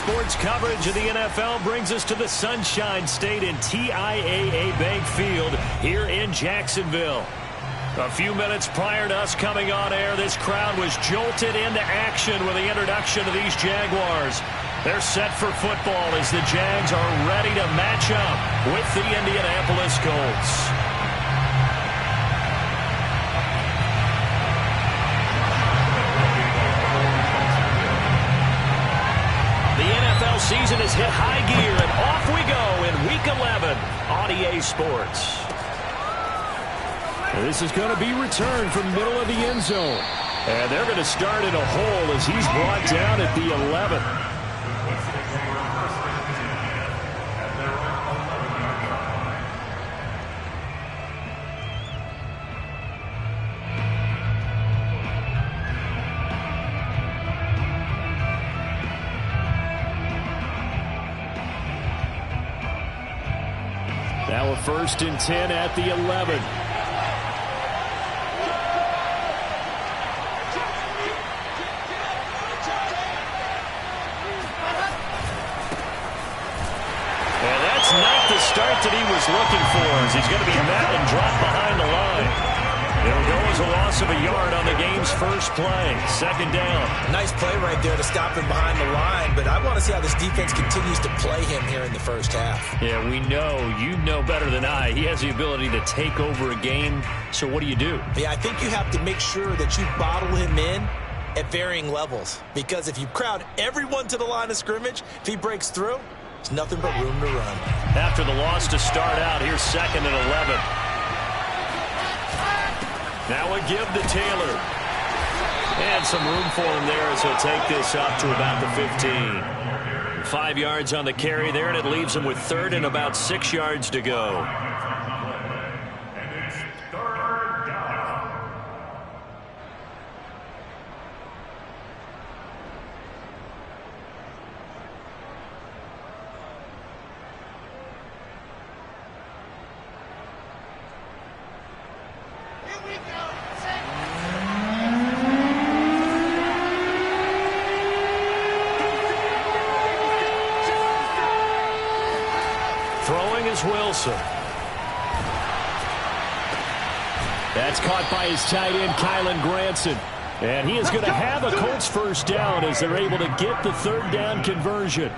Sports coverage of the NFL brings us to the Sunshine State and TIAA Bank Field here in Jacksonville. A few minutes prior to us coming on air, this crowd was jolted into action with the introduction of these Jaguars. They're set for football as the Jags are ready to match up with the Indianapolis Colts. The NFL season has hit high gear, and off we go in Week 11 on EA Sports. This is going to be returned from middle of the end zone. And they're going to start in a hole as he's brought down at the 11. Now a 1st and 10 at the 11. Not the start that he was looking for, as he's going to be met and dropped behind the line. It'll go as a loss of a yard on the game's first play. 2nd down. Nice play right there to stop him behind the line, but I want to see how this defense continues to play him here in the first half. Yeah, we know, you know better than I, he has the ability to take over a game. So what do you do? Yeah, I think you have to make sure that you bottle him in at varying levels, because if you crowd everyone to the line of scrimmage, if he breaks through, there's nothing but room to run. After the loss to start out, here's 2nd and 11. Now a give to Taylor. And some room for him there as he'll take this up to about the 15. 5 yards on the carry there, and it leaves him with 3rd and about 6 yards to go. Throwing is Wilson. That's caught by his tight end, Kylen Granson. And he is going to have a Colts 1st down as they're able to get the 3rd down conversion.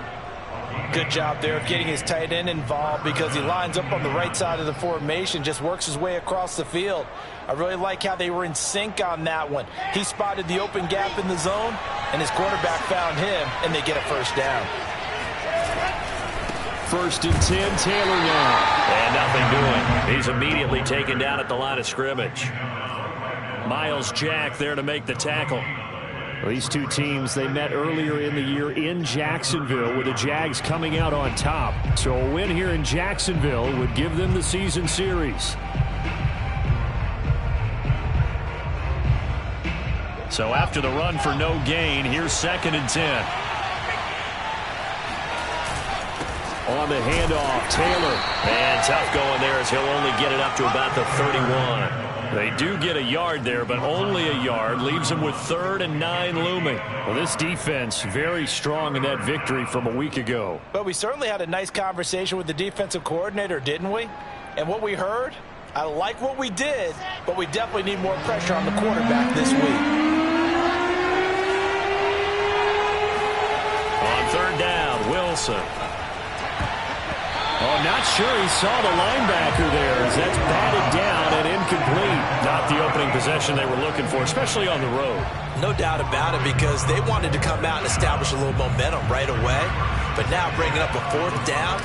Good job there of getting his tight end involved, because he lines up on the right side of the formation, just works his way across the field. I really like how they were in sync on that one. He spotted the open gap in the zone, and his quarterback found him, and they get a 1st down. 1st and 10, Taylor now. And nothing doing. He's immediately taken down at the line of scrimmage. Miles Jack there to make the tackle. Well, these two teams, they met earlier in the year in Jacksonville, with the Jags coming out on top. So a win here in Jacksonville would give them the season series. So after the run for no gain, here's 2nd and 10. On the handoff, Taylor. And tough going there as he'll only get it up to about the 31. They do get a yard there, but only a yard. Leaves them with 3rd and 9 looming. Well, this defense very strong in that victory from a week ago. But we certainly had a nice conversation with the defensive coordinator, didn't we? And what we heard, I like what we did, but we definitely need more pressure on the quarterback this week. On 3rd down, Wilson. Oh, not sure he saw the linebacker there as that's batted down and incomplete. Not the opening possession they were looking for, especially on the road. No doubt about it, because they wanted to come out and establish a little momentum right away. But now bringing up a 4th down,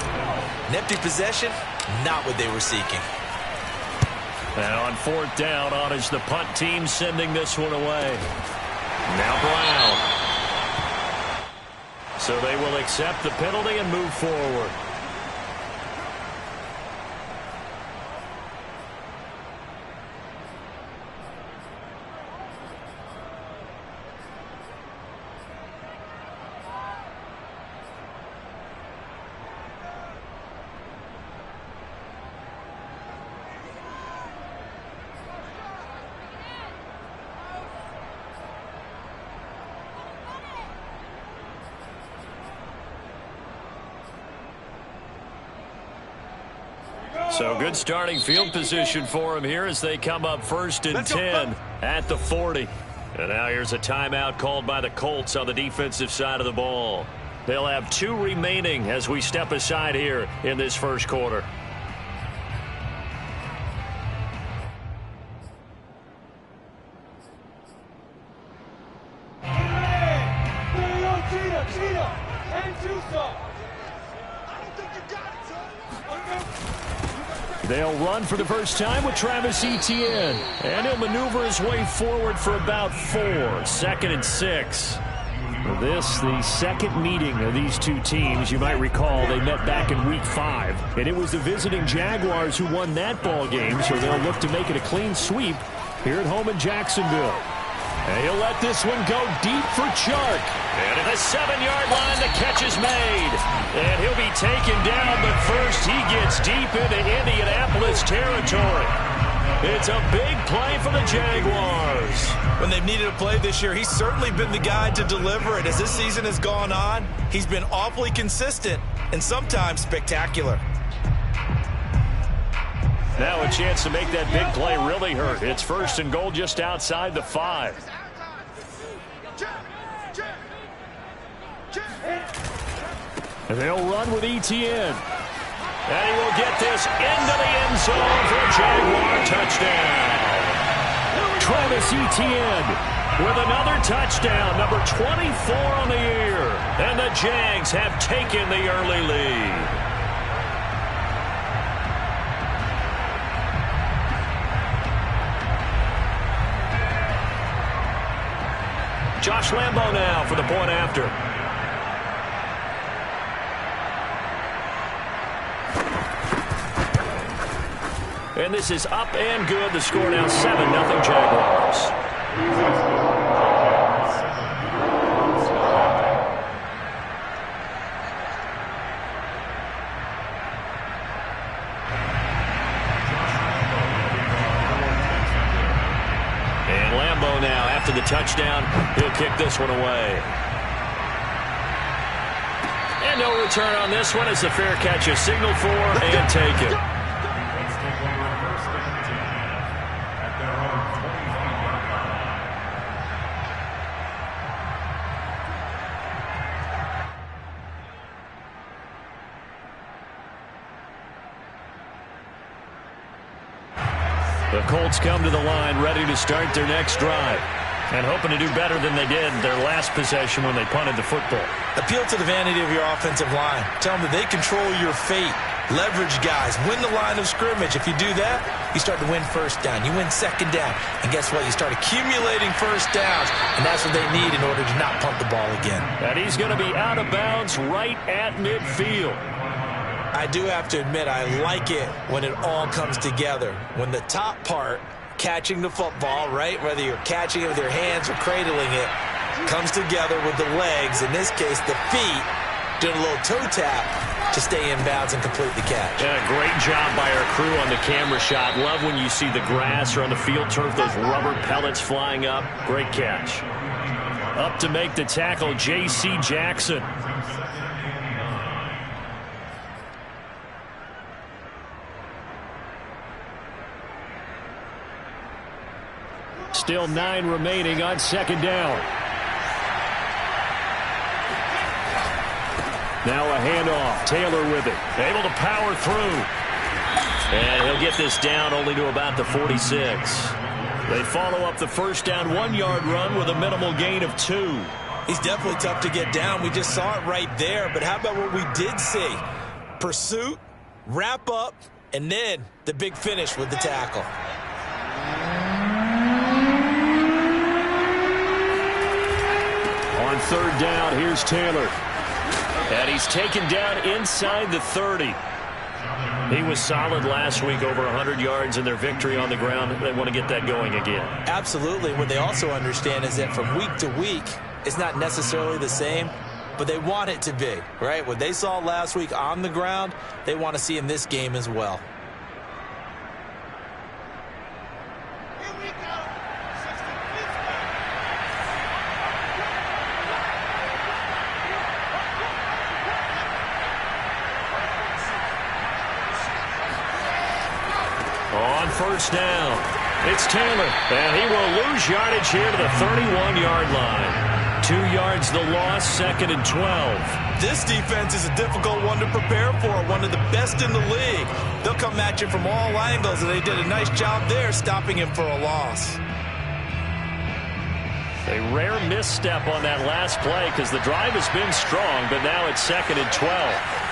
an empty possession, not what they were seeking. And on 4th down, on is the punt team sending this one away. Now Brown. So they will accept the penalty and move forward. So good starting field position for him here as they come up 1st and 10 at the 40. And now here's a timeout called by the Colts on the defensive side of the ball. They'll have 2 remaining as we step aside here in this first quarter. They'll run for the first time with Travis Etienne. And he'll maneuver his way forward for about 4. 2nd and 6. This, the second meeting of these two teams. You might recall they met back in Week 5. And it was the visiting Jaguars who won that ball game, so they'll look to make it a clean sweep here at home in Jacksonville. And he'll let this one go deep for Chark. And at the 7-yard line, the catch is made. And he'll be taken down, but first he gets deep into Indianapolis territory. It's a big play for the Jaguars. When they've needed a play this year, he's certainly been the guy to deliver it. As this season has gone on, he's been awfully consistent and sometimes spectacular. Now a chance to make that big play really hurt. It's 1st and goal just outside the 5. And they'll run with Etienne. And he will get this into the end zone for a Jaguar touchdown. Travis Etienne with another touchdown, number 24 on the year. And the Jags have taken the early lead. Josh Lambo now for the point after. And this is up and good. The score now 7-0 Jaguars. And Lambo now after the touchdown. He'll kick this one away. And no return on this one as the fair catch is signaled for and taken. The Colts come to the line ready to start their next drive and hoping to do better than they did their last possession when they punted the football. Appeal to the vanity of your offensive line. Tell them that they control your fate. Leverage guys. Win the line of scrimmage. If you do that, you start to win first down. You win second down. And guess what? You start accumulating first downs. And that's what they need in order to not punt the ball again. And he's going to be out of bounds right at midfield. I do have to admit, I like it when it all comes together. When the top part, catching the football, right, whether you're catching it with your hands or cradling it, comes together with the legs, in this case the feet, doing a little toe tap to stay in bounds and complete the catch. Yeah, great job by our crew on the camera shot. Love when you see the grass or on the field turf, those rubber pellets flying up. Great catch. Up to make the tackle, J.C. Jackson. Still 9 remaining on second down. Now a handoff. Taylor with it. Able to power through. And he'll get this down only to about the 46. They follow up the first down 1-yard run with a minimal gain of 2. He's definitely tough to get down. We just saw it right there. But how about what we did see? Pursuit, wrap up, and then the big finish with the tackle. On third down, here's Taylor. And he's taken down inside the 30. He was solid last week, over 100 yards in their victory on the ground. They want to get that going again. Absolutely. What they also understand is that from week to week, it's not necessarily the same, but they want it to be, right? What they saw last week on the ground, they want to see in this game as well. On first down, it's Taylor, and he will lose yardage here to the 31-yard line. 2 yards the loss, 2nd and 12. This defense is a difficult one to prepare for, one of the best in the league. They'll come at you from all angles, and they did a nice job there stopping him for a loss. A rare misstep on that last play because the drive has been strong, but now it's 2nd and 12.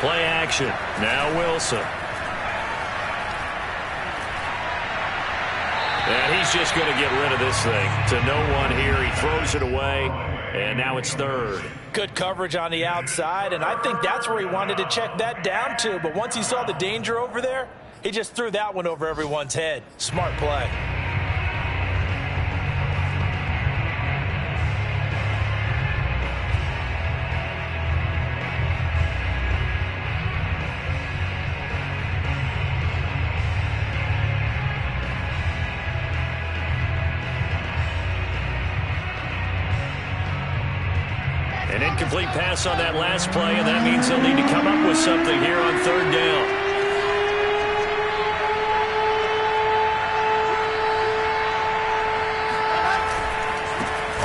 Play action. Now Wilson. And he's just going to get rid of this thing. To no one here. He throws it away. And now it's 3rd. Good coverage on the outside, and I think that's where he wanted to check that down to. But once he saw the danger over there, he just threw that one over everyone's head. Smart play. An incomplete pass on that last play, and that means they'll need to come up with something here on 3rd down.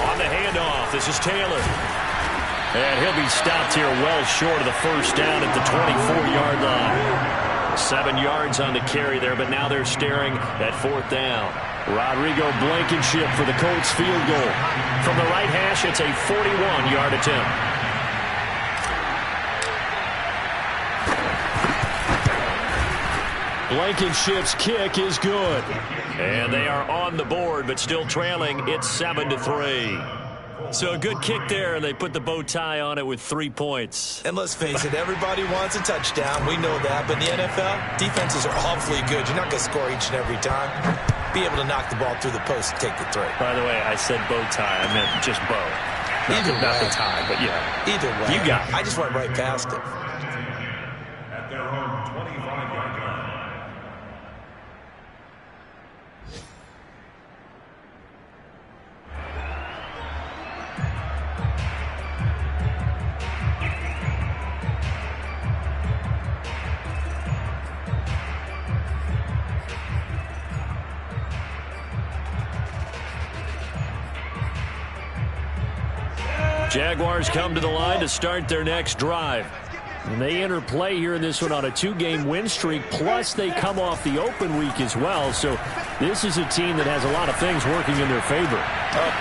On the handoff, this is Taylor. And he'll be stopped here well short of the first down at the 24-yard line. 7 yards on the carry there, but now they're staring at 4th down. Rodrigo Blankenship for the Colts field goal. From the right hash, it's a 41-yard attempt. Blankenship's kick is good. And they are on the board, but still trailing. It's 7-3. So a good kick there, and they put the bow tie on it with 3 points. And let's face it, everybody wants a touchdown. We know that. But in the NFL, defenses are awfully good. You're not going to score each and every time. Be able to knock the ball through the post and take the 3. By the way, I said bow tie. I meant just bow. Not the tie, but yeah. Either way. You got it. I just went right past it. At their own 25-yard line. Jaguars come to the line to start their next drive. And they enter play here in this one on a 2-game win streak, plus they come off the open week as well. So this is a team that has a lot of things working in their favor.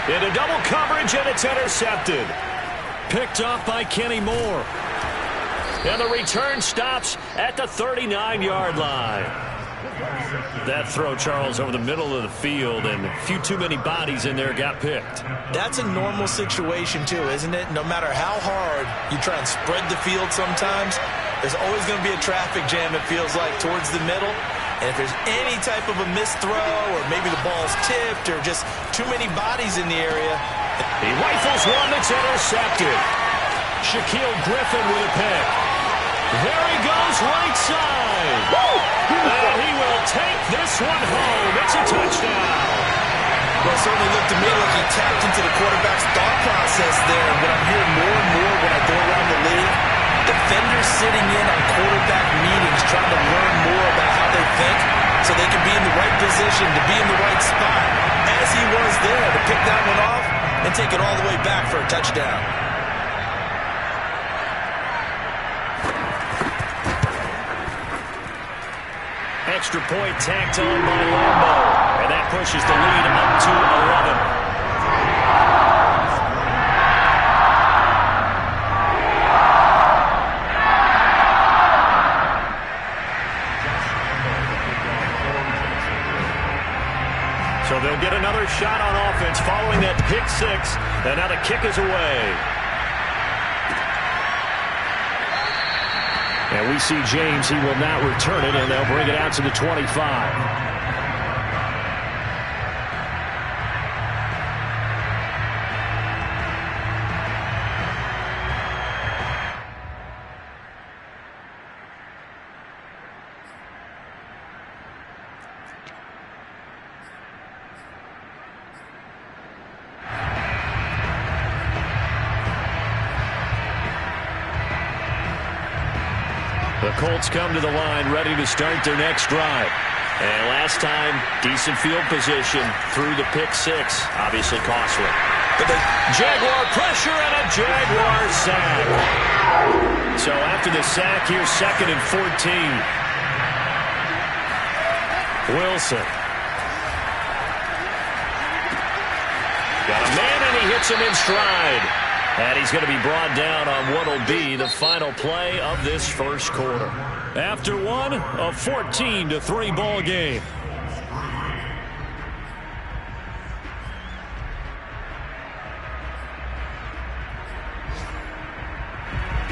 Into double coverage, and it's intercepted. Picked off by Kenny Moore. And the return stops at the 39-yard line. That throw, Charles, over the middle of the field, and a few too many bodies in there got picked. That's a normal situation, too, isn't it? No matter how hard you try and spread the field sometimes, there's always going to be a traffic jam, it feels like, towards the middle. And if there's any type of a missed throw, or maybe the ball's tipped, or just too many bodies in the area. He rifles one that's intercepted. Shaquille Griffin with a pick. There he goes, right side. And he will take this one home. It's a touchdown. Well, it certainly looked to me like he tapped into the quarterback's thought process there. And what I'm hearing more and more when I go around the league, defenders sitting in on quarterback meetings trying to learn more about how they think so they can be in the right position to be in the right spot, as he was there to pick that one off and take it all the way back for a touchdown. Extra point tacked on by Lambo. And that pushes the lead up to 11. So they'll get another shot on offense following that pick six. And now the kick is away. And we see James, he will not return it, and they'll bring it out to the 25. The Colts come to the line ready to start their next drive. And last time, decent field position through the pick six. Obviously costly. But the Jaguar pressure and a Jaguar sack. So after the sack, here's 2nd and 14. Wilson. Got a man, and he hits him in stride. And he's going to be brought down on what will be the final play of this first quarter. After one, a 14-3 ball game.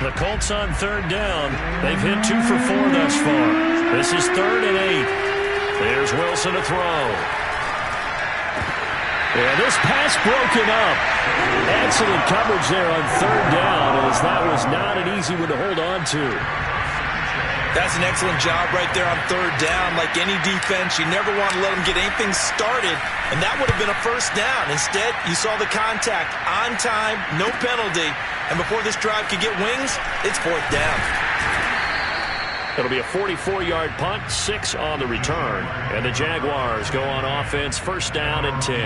The Colts on 3rd down. They've hit 2 for 4 thus far. This is 3rd and 8. There's Wilson to throw. And this pass broken up. Excellent coverage there on 3rd down, as that was not an easy one to hold on to. That's an excellent job right there on 3rd down. Like any defense, you never want to let them get anything started, and that would have been a first down. Instead, you saw the contact on time, no penalty, and before this drive could get wings, it's 4th down. It'll be a 44-yard punt, 6 on the return. And the Jaguars go on offense, 1st down and 10.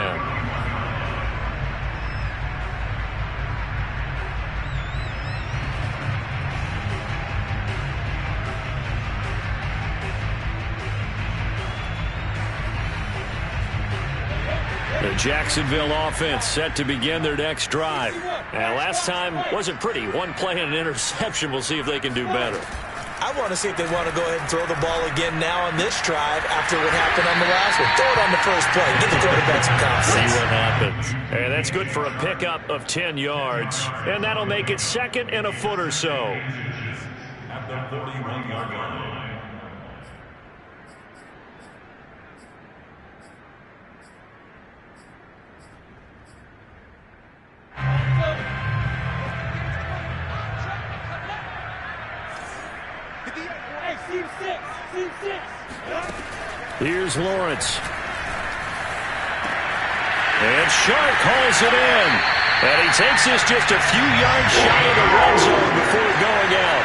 The Jacksonville offense set to begin their next drive. And last time wasn't pretty. One play and an interception. We'll see if they can do better. I want to see if they want to go ahead and throw the ball again now on this drive after what happened on the last one. Throw it on the first play. Get the quarterback some confidence. See what happens. And that's good for a pickup of 10 yards. And that'll make it 2nd and a foot or so. At the 41-yard line. Here's Lawrence. And Shark hauls it in. And he takes this just a few yards shy of the red zone before going out.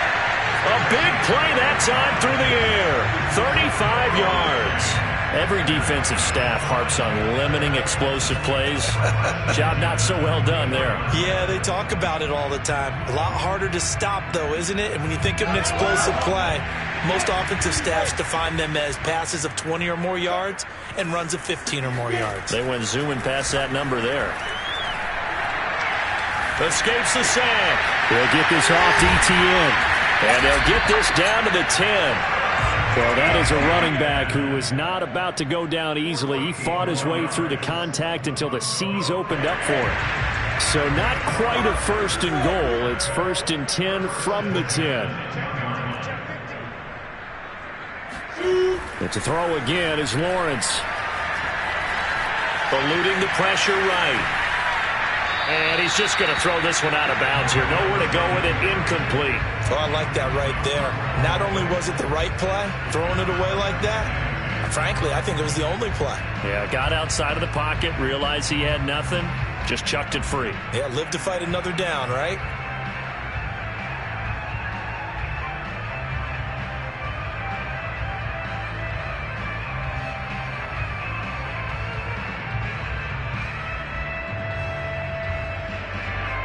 A big play that time through the air. 35 yards. Every defensive staff harps on limiting explosive plays. Job not so well done there. Yeah, they talk about it all the time. A lot harder to stop, though, isn't it? And when you think of an explosive play, most offensive staffs define them as passes of 20 or more yards and runs of 15 or more yards. They went zooming past that number there. Escapes the sack. They'll get this off DTN. And they'll get this down to the 10. Well, that is a running back who was not about to go down easily. He fought his way through the contact until the C's opened up for him. So not quite a 1st and goal. It's 1st and 10 from the 10. And to throw again is Lawrence. Eluding the pressure right. And he's just going to throw this one out of bounds here. Nowhere to go with it. Incomplete. Oh, I like that right there. Not only was it the right play, throwing it away like that, frankly, I think it was the only play. Yeah, got outside of the pocket, realized he had nothing, just chucked it free. Yeah, live to fight another down, right?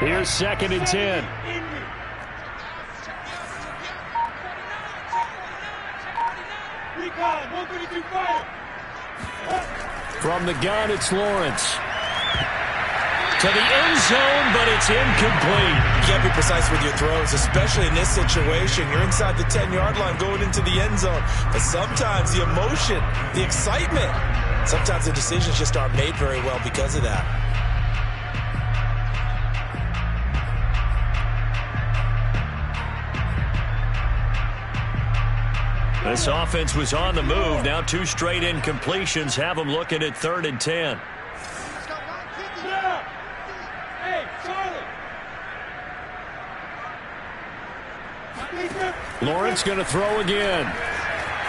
Here's 2nd and 10. From the gun, it's Lawrence. To the end zone, but it's incomplete. You can't be precise with your throws, especially in this situation. You're inside the 10-yard line going into the end zone. But sometimes the emotion, the excitement, sometimes the decisions just aren't made very well because of that. This offense was on the move. Now 2 straight incompletions have them looking at 3rd and 10. Lawrence going to throw again.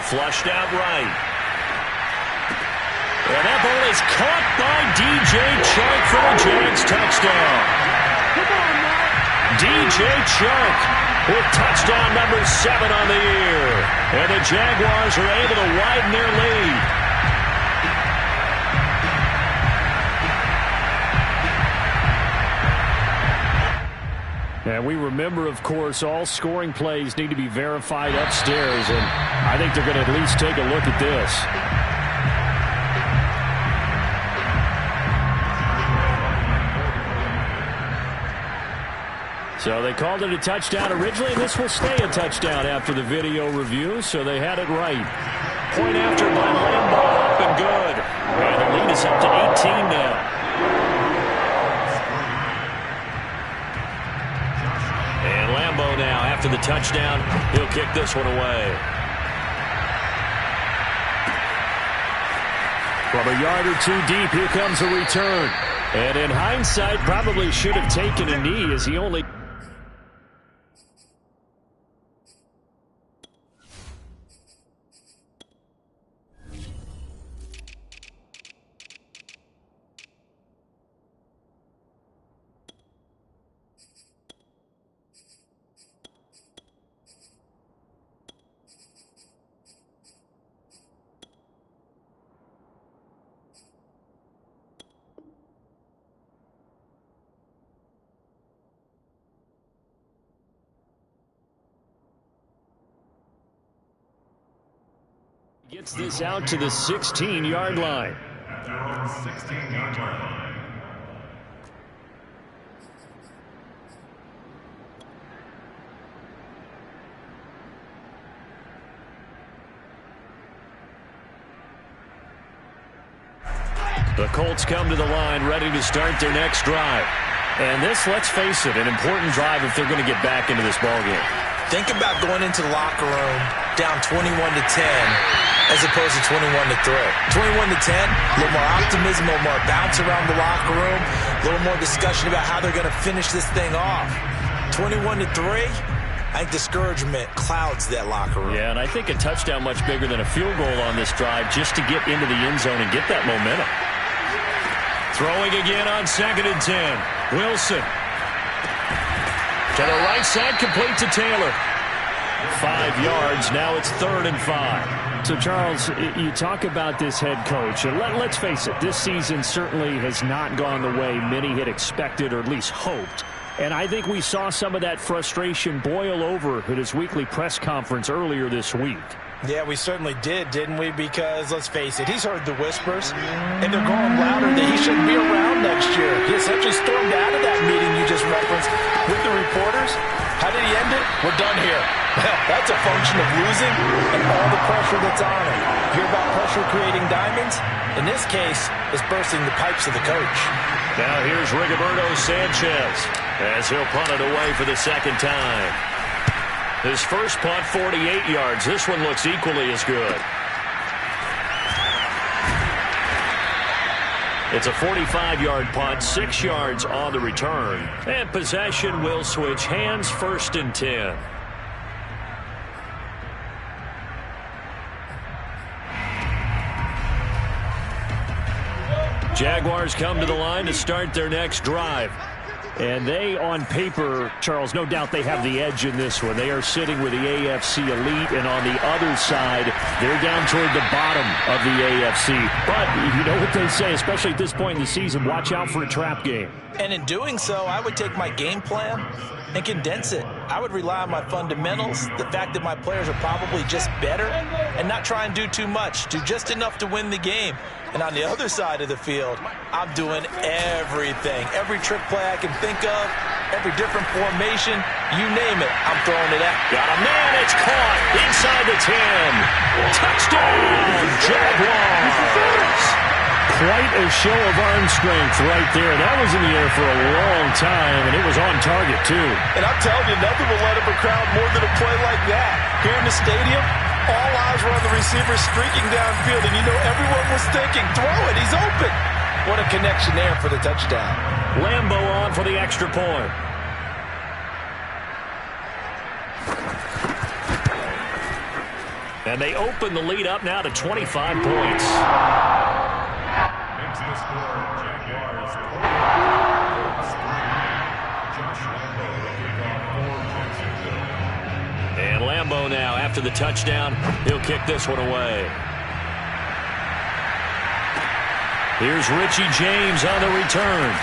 Flushed out right. And that ball is caught by DJ Chark for the Jags touchdown. DJ Chark with touchdown number 7 on the year. And the Jaguars are able to widen their lead. And we remember, of course, all scoring plays need to be verified upstairs, and I think they're going to at least take a look at this. So they called it a touchdown originally, and this will stay a touchdown after the video review, so they had it right. Point after by Lambeau, up and good. And the lead is up to 18 now. And Lambeau now, after the touchdown, he'll kick this one away. From a yard or two deep, here comes a return. And in hindsight, probably should have taken a knee as he only... Gets this out to the 16-yard line. At their own 16-yard line. The Colts come to the line ready to start their next drive. And this, let's face it, an important drive if they're going to get back into this ballgame. Think about going into the locker room down 21-10 as opposed to 21-3. 21-10, a little more optimism, a little more bounce around the locker room, a little more discussion about how they're going to finish this thing off. 21-3, I think discouragement clouds that locker room. Yeah, and I think a touchdown much bigger than a field goal on this drive just to get into the end zone and get that momentum. Throwing again on 2nd and 10. Wilson. To the right side, complete to Taylor. 5 yards, now it's 3rd and 5. So, Charles, you talk about this head coach, and let's face it, this season certainly has not gone the way many had expected or at least hoped. And I think we saw some of that frustration boil over at his weekly press conference earlier this week. Yeah, we certainly did, didn't we? Because, let's face it, he's heard the whispers, and they're going louder that he shouldn't be around next year. He essentially stormed out of that meeting you just referenced with the reporters. How did he end it? We're done here. Well, that's a function of losing and all the pressure that's on him. Hear about pressure creating diamonds? In this case, it's bursting the pipes of the coach. Now here's Rigoberto Sanchez as he'll punt it away for the second time. His first punt, 48 yards. This one looks equally as good. It's a 45-yard punt, 6 yards on the return. And possession will switch hands, 1st and 10. Jaguars come to the line to start their next drive. And they, on paper, Charles, no doubt they have the edge in this one. They are sitting with the AFC elite, and on the other side, they're down toward the bottom of the AFC. But you know what they say, especially at this point in the season, watch out for a trap game. And in doing so, I would take my game plan and condense it. I would rely on my fundamentals, the fact that my players are probably just better, and not try and do too much, do just enough to win the game. And on the other side of the field, I'm doing everything. Every trick play I can think of, every different formation, you name it, I'm throwing it at. Got a man, it's caught inside the 10. Touchdown, Jaguars. Quite a show of arm strength right there. That was in the air for a long time, and it was on target, too. And I'm telling you, nothing will light up a crowd more than a play like that. Here in the stadium, all eyes were on the receiver streaking downfield, and you know everyone was thinking, throw it, he's open. What a connection there for the touchdown. Lambeau on for the extra point. And they open the lead up now to 25 points. Makes the score Jaguars 20. Colts 3. Josh Lambeau will kick off for Jacksonville. And Lambeau now, after the touchdown, he'll kick this one away. Here's Richie James on the return.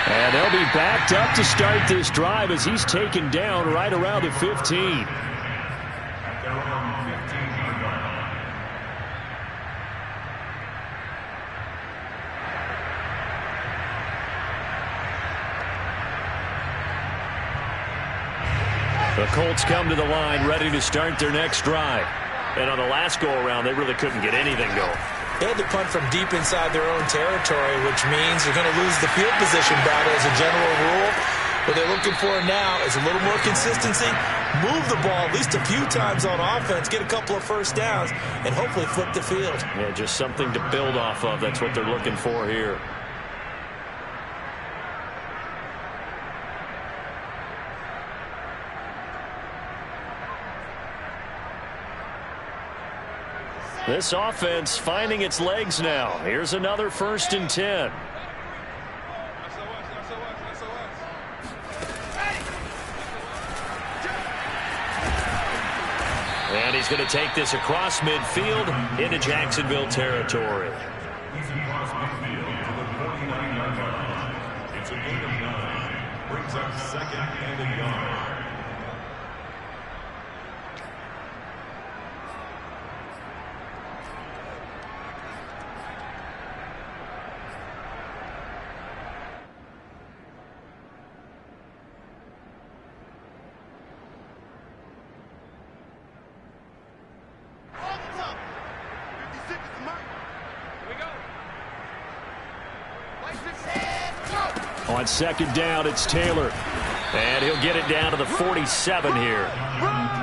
And they'll be backed up to start this drive as he's taken down right around the 15. At their own 15-yard line. The Colts come to the line ready to start their next drive. And on the last go-around, they really couldn't get anything going. They had to punt from deep inside their own territory, which means they're going to lose the field position battle as a general rule. What they're looking for now is a little more consistency, move the ball at least a few times on offense, get a couple of first downs, and hopefully flip the field. Yeah, just something to build off of. That's what they're looking for here. This offense finding its legs now. Here's another 1st and 10. And he's going to take this across midfield into Jacksonville territory. He's across midfield to the 49-yard line. It's a gain of 9. Brings up 2nd and a yard. On 2nd down, it's Taylor. And he'll get it down to the 47 here.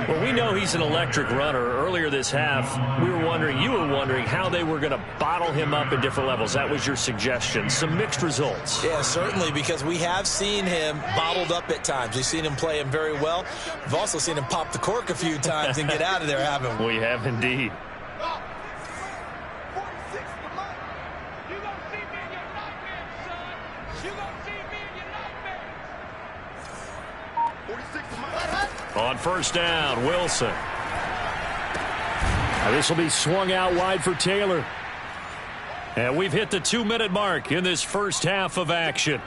Well, we know he's an electric runner. Earlier this half, you were wondering how they were going to bottle him up at different levels. That was your suggestion. Some mixed results. Yeah, certainly, because we have seen him bottled up at times. We've seen him play him very well. We've also seen him pop the cork a few times and get out of there, haven't we? We have indeed. On 1st down, Wilson. Now this will be swung out wide for Taylor. And we've hit the 2-minute mark in this first half of action.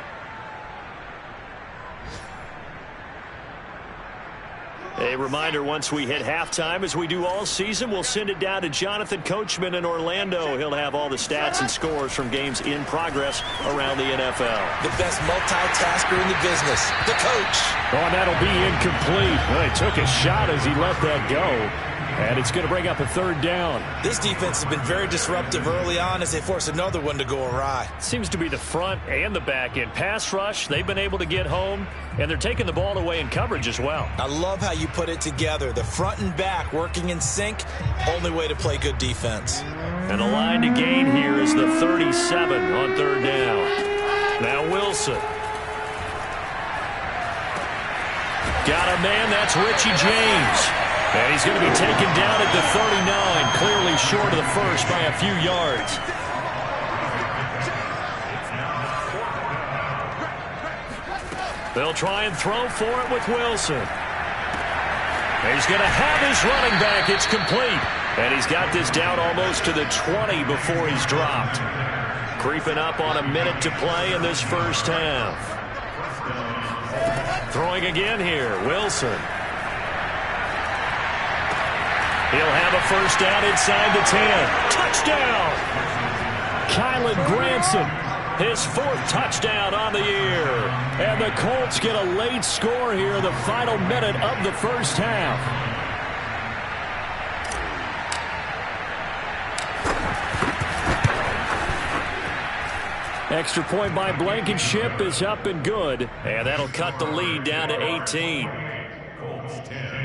A reminder, once we hit halftime, as we do all season, we'll send it down to Jonathan Coachman in Orlando. He'll have all the stats and scores from games in progress around the NFL. The best multitasker in the business, the coach. Oh, and that'll be incomplete. Well, he took a shot as he let that go. And it's going to bring up a 3rd down. This defense has been very disruptive early on as they force another one to go awry. Seems to be the front and the back end. Pass rush, they've been able to get home, and they're taking the ball away in coverage as well. I love how you put it together. The front and back working in sync, only way to play good defense. And the line to gain here is the 37 on 3rd down. Now Wilson. Got a man, that's Richie James. And he's going to be taken down at the 39, clearly short of the first by a few yards. They'll try and throw for it with Wilson. And he's going to have his running back. It's complete. And he's got this down almost to the 20 before he's dropped. Creeping up on a minute to play in this first half. Throwing again here, Wilson. He'll have a first down inside the 10. Touchdown! Kylan Granson, his 4th touchdown on the year. And the Colts get a late score here in the final minute of the first half. Extra point by Blankenship is up and good. And that'll cut the lead down to 18. Colts 10.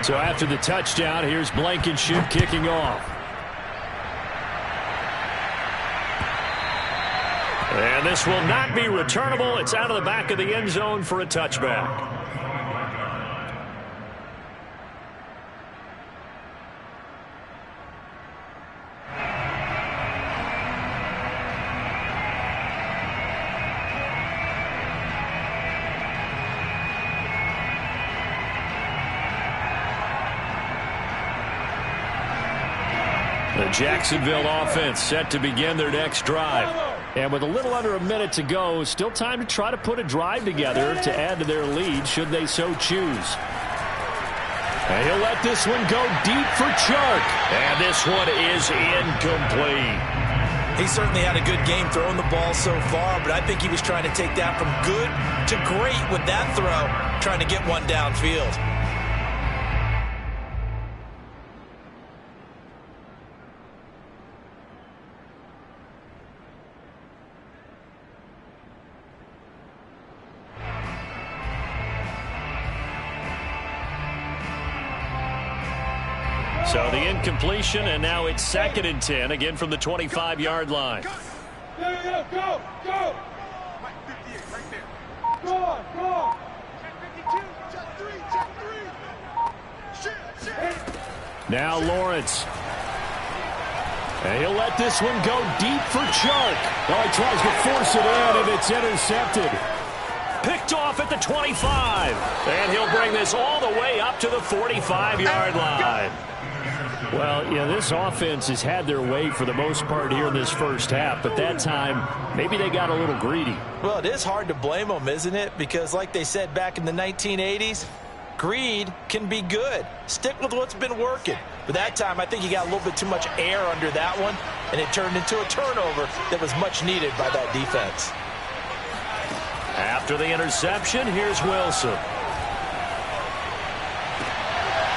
So after the touchdown, here's Blankenship kicking off. And this will not be returnable. It's out of the back of the end zone for a touchback. The Jacksonville offense set to begin their next drive. And with a little under a minute to go, still time to try to put a drive together to add to their lead should they so choose. And he'll let this one go deep for Chark. And this one is incomplete. He certainly had a good game throwing the ball so far, but I think he was trying to take that from good to great with that throw, trying to get one downfield. So the incompletion, and now it's 2nd and 10, again from the 25-yard line. Go! Go! Go! Go on! Go on! Check 52! Check 3! Check 3! Now Lawrence. And he'll let this one go deep for Chark. Oh, he tries to force it in, and it's intercepted. Picked off at the 25. And he'll bring this all the way up to the 45-yard line. Well, yeah, this offense has had their way for the most part here in this first half, but that time, maybe they got a little greedy. Well, it is hard to blame them, isn't it? Because like they said back in the 1980s, greed can be good. Stick with what's been working. But that time, I think he got a little bit too much air under that one, and it turned into a turnover that was much needed by that defense. After the interception, here's Wilson.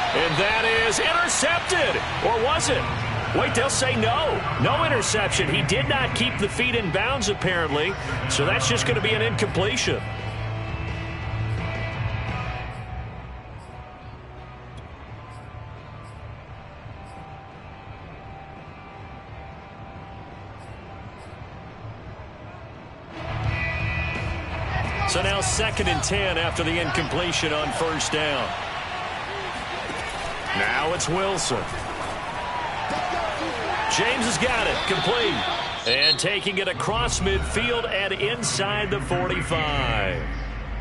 And that is intercepted. Or was it? Wait, they'll say no. No interception. He did not keep the feet in bounds, apparently. So that's just going to be an incompletion. So now 2nd and 10 after the incompletion on first down. Now it's Wilson. James has got it. Complete. And taking it across midfield and inside the 45.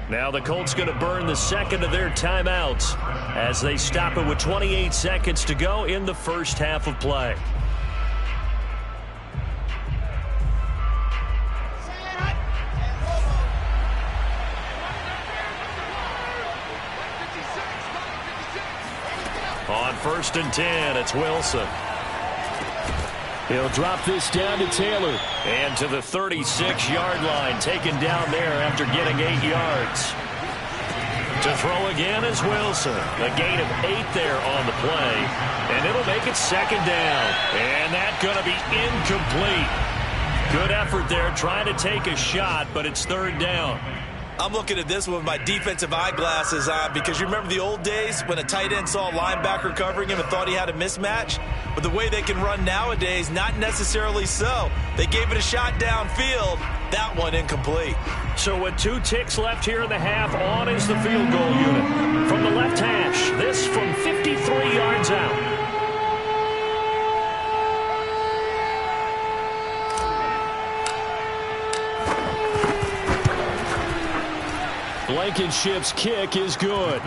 Now the Colts going to burn the second of their timeouts as they stop it with 28 seconds to go in the first half of play. On 1st and 10, it's Wilson. He'll drop this down to Taylor. And to the 36-yard line, taken down there after getting 8 yards. To throw again is Wilson. A gain of 8 there on the play. And it'll make it 2nd down. And that's going to be incomplete. Good effort there trying to take a shot, but it's 3rd down. I'm looking at this one with my defensive eyeglasses on because you remember the old days when a tight end saw a linebacker covering him and thought he had a mismatch? But the way they can run nowadays, not necessarily so. They gave it a shot downfield. That one incomplete. So with 2 ticks left here in the half, on is the field goal unit. From the left hash, this from 53 yards out. Blankenship's kick is good.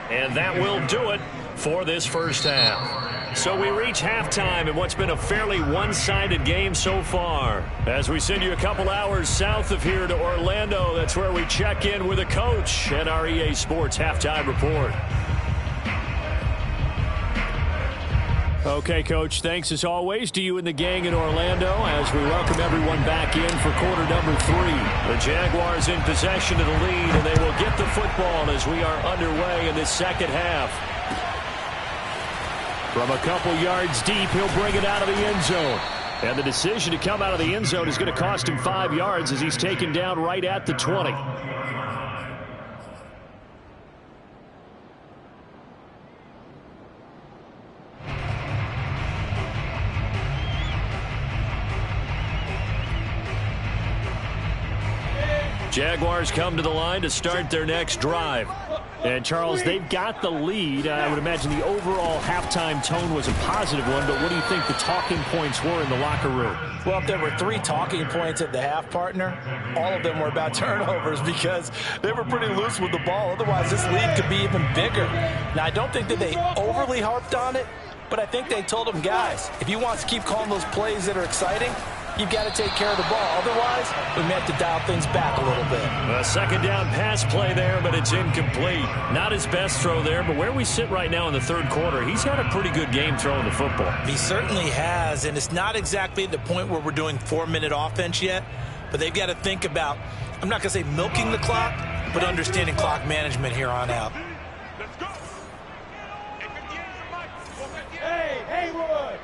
And that will do it for this first half. So we reach halftime in what's been a fairly one-sided game so far. As we send you a couple hours south of here to Orlando, that's where we check in with a coach at our EA Sports Halftime Report. Okay, Coach, thanks as always to you and the gang in Orlando as we welcome everyone back in for quarter number 3. The Jaguars in possession of the lead, and they will get the football as we are underway in this second half. From a couple yards deep, he'll bring it out of the end zone. And the decision to come out of the end zone is going to cost him 5 yards as he's taken down right at the 20. Jaguars come to the line to start their next drive. And, Charles, they've got the lead. I would imagine the overall halftime tone was a positive one, but what do you think the talking points were in the locker room? Well, if there were 3 talking points at the half, partner, all of them were about turnovers because they were pretty loose with the ball. Otherwise, this lead could be even bigger. Now, I don't think that they overly harped on it, But I think they told him, guys, if you want to keep calling those plays that are exciting, you've got to take care of the ball. Otherwise, we may have to dial things back a little bit. A second down pass play there, but it's incomplete. Not his best throw there, but where we sit right now in the third quarter, he's had a pretty good game throwing the football. He certainly has, and it's not exactly at the point where we're doing 4-minute offense yet, but they've got to think about, I'm not going to say milking the clock, but understanding clock management here on out. Let's go. Hey, Haywood.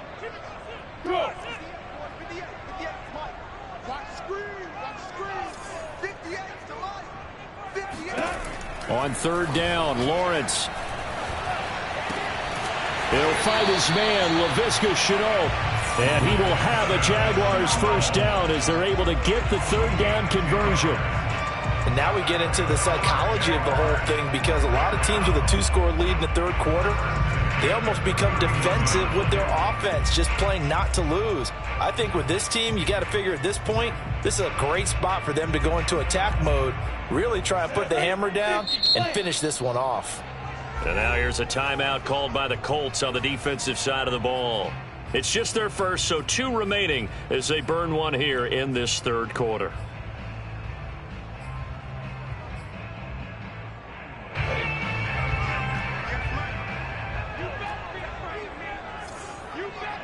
Go. On third down, Lawrence. He'll fight his man, Laviska Shenault. And he will have a Jaguars first down as they're able to get the third down conversion. And now we get into the psychology of the whole thing, because a lot of teams with a 2-score lead in the third quarter, they almost become defensive with their offense, just playing not to lose. I think with this team, you got to figure at this point, this is a great spot for them to go into attack mode, really try and put the hammer down and finish this one off. And now here's a timeout called by the Colts on the defensive side of the ball. It's just their first, so 2 remaining as they burn one here in this third quarter.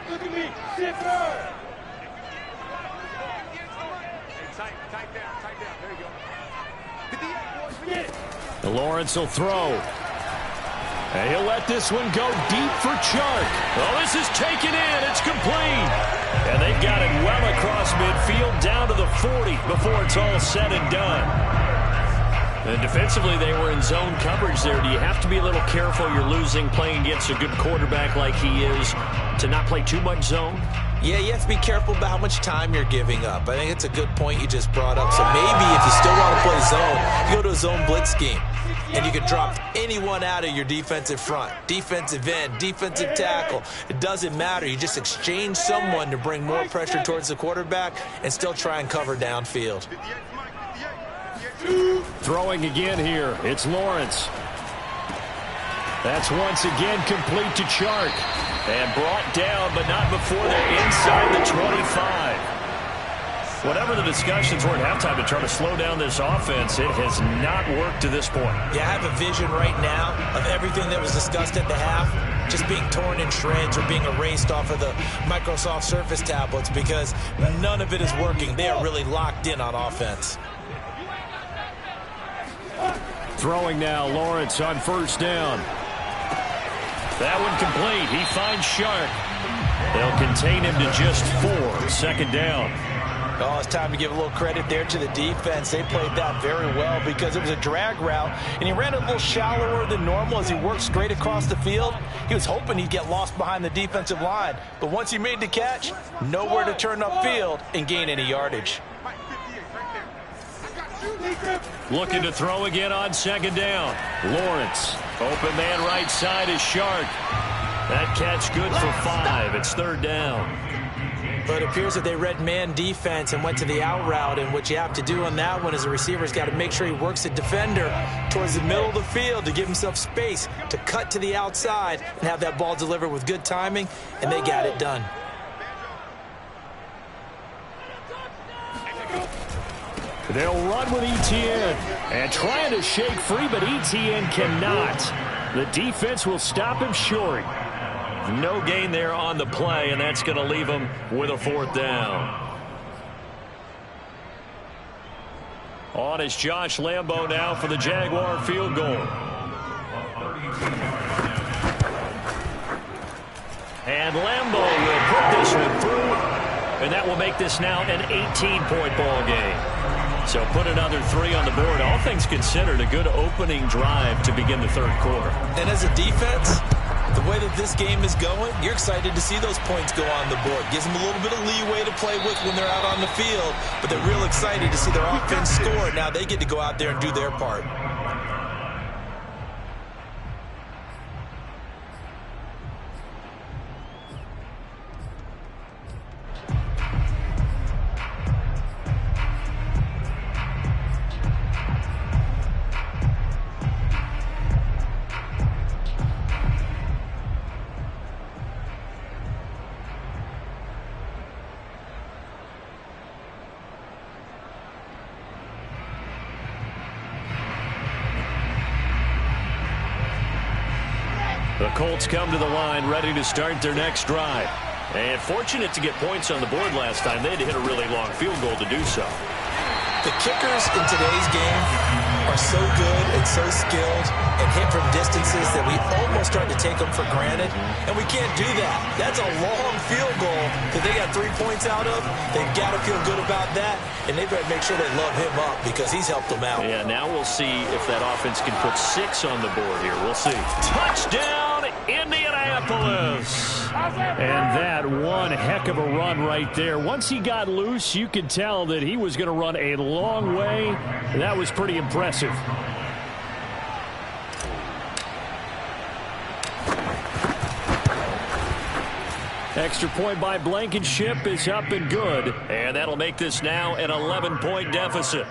Look at me, shifter. Tight down. There you go. Get it. Lawrence will throw. And he'll let this one go deep for Chark. Oh, this is taken in. It's complete. And they've got it well across midfield down to the 40 before it's all said and done. And defensively, they were in zone coverage there. Do you have to be a little careful? You're losing playing against a good quarterback like he is to not play too much zone? Yeah, you have to be careful about how much time you're giving up. I think it's a good point you just brought up. So maybe if you still want to play zone, you go to a zone blitz scheme. And you can drop anyone out of your defensive front, defensive end, defensive tackle. It doesn't matter. You just exchange someone to bring more pressure towards the quarterback and still try and cover downfield. Throwing again here. It's Lawrence. That's once again complete to Chark. And brought down, but not before they're inside the 25. Whatever the discussions were at halftime to try to slow down this offense, it has not worked to this point. Yeah, I have a vision right now of everything that was discussed at the half just being torn in shreds or being erased off of the Microsoft Surface tablets, because none of it is working. They are really locked in on offense. Throwing now, Lawrence on first down. That one complete. He finds Shark. They'll contain him to just 4. Second down. Oh, it's time to give a little credit there to the defense. They played that very well because it was a drag route, and he ran a little shallower than normal as he worked straight across the field. He was hoping he'd get lost behind the defensive line, but once he made the catch, nowhere to turn upfield and gain any yardage. Looking to throw again on second down. Lawrence. Open man right side is Shark. That catch good for 5. It's third down. But it appears that they read man defense and went to the out route, and what you have to do on that one is the receiver's got to make sure he works the defender towards the middle of the field to give himself space to cut to the outside and have that ball delivered with good timing, and they got it done. They'll run with Etienne and trying to shake free, but Etienne cannot. The defense will stop him short. No gain there on the play, and that's going to leave him with a fourth down. On is Josh Lambo now for the Jaguar field goal. And Lambo will put this one through, and that will make this now an 18-point ball game. So put another 3 on the board. All things considered, a good opening drive to begin the third quarter. And as a defense, the way that this game is going, you're excited to see those points go on the board. Gives them a little bit of leeway to play with when they're out on the field, but they're real excited to see their offense score. Now they get to go out there and do their part. Colts come to the line, ready to start their next drive. And fortunate to get points on the board last time. They had to hit a really long field goal to do so. The kickers in today's game are so good and so skilled and hit from distances that we almost start to take them for granted, and we can't do that. That's a long field goal that they got 3 points out of. They've got to feel good about that, and they better make sure they love him up because he's helped them out. Yeah, now we'll see if that offense can put 6 on the board here. We'll see. Touchdown, Indianapolis! And that one heck of a run right there. Once he got loose, you could tell that he was going to run a long way. That was pretty impressive. Extra point by Blankenship is up and good. And that'll make this now an 11-point deficit.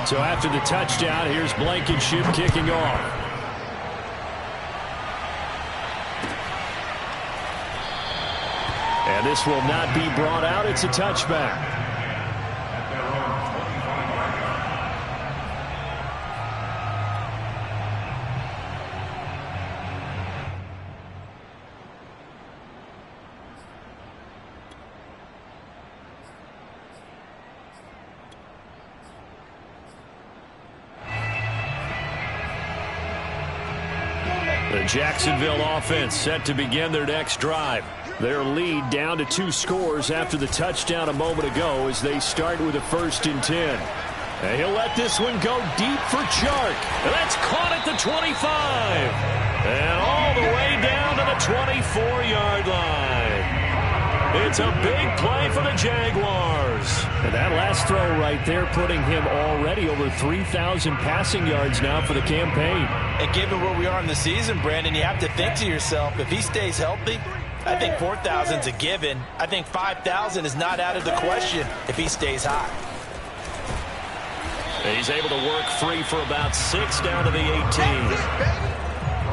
So after the touchdown, here's Blankenship kicking off. And this will not be brought out. It's a touchback. The Jacksonville offense set to begin their next drive. Their lead down to 2 scores after the touchdown a moment ago as they start with a 1st and 10. And he'll let this one go deep for Chark. And that's caught at the 25. And all the way down to the 24-yard line. It's a big play for the Jaguars. And that last throw right there putting him already over 3,000 passing yards now for the campaign. And given where we are in the season, Brandon, you have to think to yourself, if he stays healthy, I think 4,000's a given. I think 5,000 is not out of the question if he stays hot. He's able to work free for about 6 down to the 18.